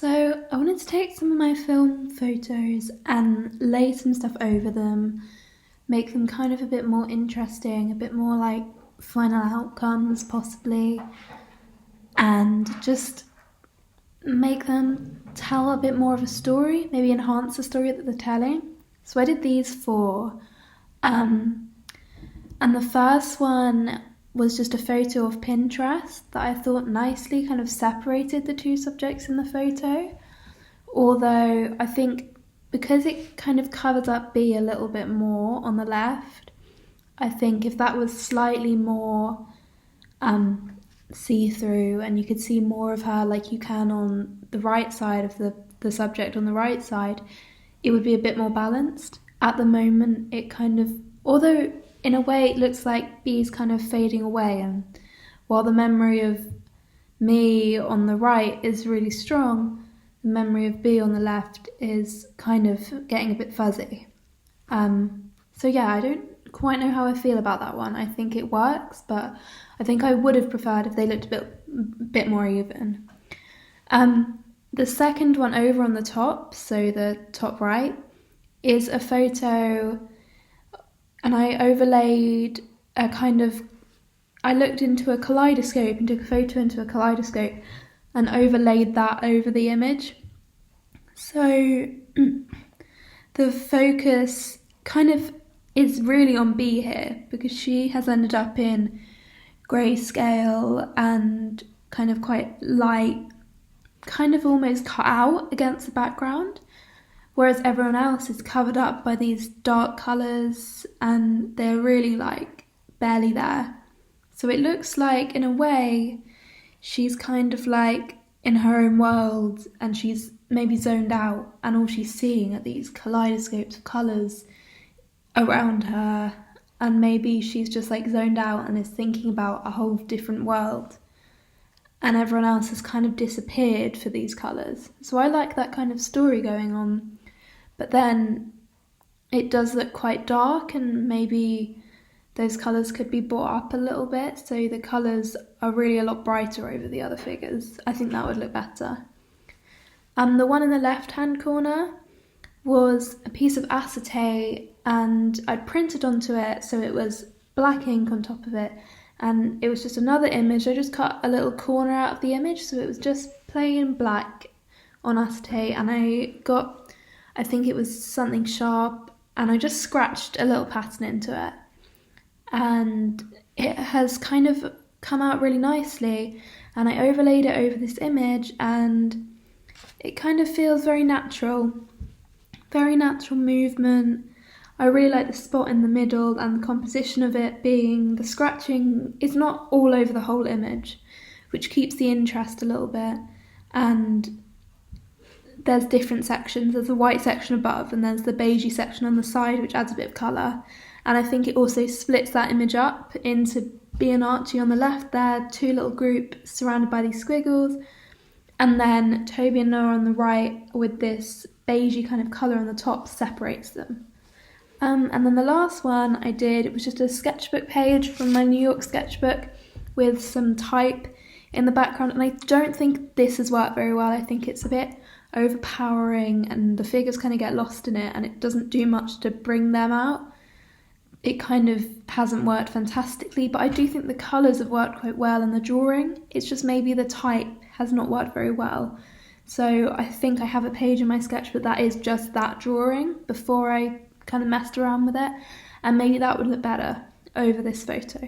So I wanted to take some of my film photos and lay some stuff over them, make them kind of a bit more interesting, a bit more like final outcomes possibly, and just make them tell a bit more of a story, maybe enhance the story that they're telling. So I did these four, and the first one was just a photo of Pinterest that I thought nicely kind of separated the two subjects in the photo. Although I think because it kind of covers up B a little bit more on the left, I think if that was slightly more see-through and you could see more of her like you can on the right side of the subject on the right side, it would be a bit more balanced. At the moment, it kind of, although in a way it looks like B is kind of fading away, and while the memory of me on the right is really strong, the memory of B on the left is kind of getting a bit fuzzy. So yeah, I don't quite know how I feel about that one. I think it works, but I think I would have preferred if they looked a bit more even. The second one over on the top, so the top right, is a photo, and I overlaid a kind of, I looked into a kaleidoscope and took a photo into a kaleidoscope and overlaid that over the image. So the focus kind of is really on B here because she has ended up in grayscale and kind of quite light, kind of almost cut out against the background, whereas everyone else is covered up by these dark colours and they're really like barely there. So it looks like in a way she's kind of like in her own world and she's maybe zoned out and all she's seeing are these kaleidoscopes of colours around her, and maybe she's just like zoned out and is thinking about a whole different world and everyone else has kind of disappeared for these colours. So I like that kind of story going on, but then it does look quite dark and maybe those colours could be brought up a little bit so the colours are really a lot brighter over the other figures. I think that would look better. The one in the left hand corner was a piece of acetate and I'd printed onto it, so it was black ink on top of it, and it was just another image. I just cut a little corner out of the image, so it was just plain black on acetate, and I think it was something sharp, and I just scratched a little pattern into it, and it has kind of come out really nicely, and I overlaid it over this image and it kind of feels very natural movement. I really like the spot in the middle and the composition of it being the scratching is not all over the whole image, which keeps the interest a little bit. And there's different sections. There's a white section above and there's the beigey section on the side, which adds a bit of colour. And I think it also splits that image up into B and Archie on the left there, two little groups surrounded by these squiggles, and then Toby and Noah on the right with this beigey kind of colour on the top separates them. And then the last one I did, it was just a sketchbook page from my New York sketchbook with some type in the background, and I don't think this has worked very well. I think it's a bit overpowering and the figures kind of get lost in it and it doesn't do much to bring them out. It kind of hasn't worked fantastically, but I do think the colours have worked quite well in the drawing. It's just maybe the type has not worked very well. So I think I have a page in my sketchbook that is just that drawing before I kind of messed around with it, and maybe that would look better over this photo.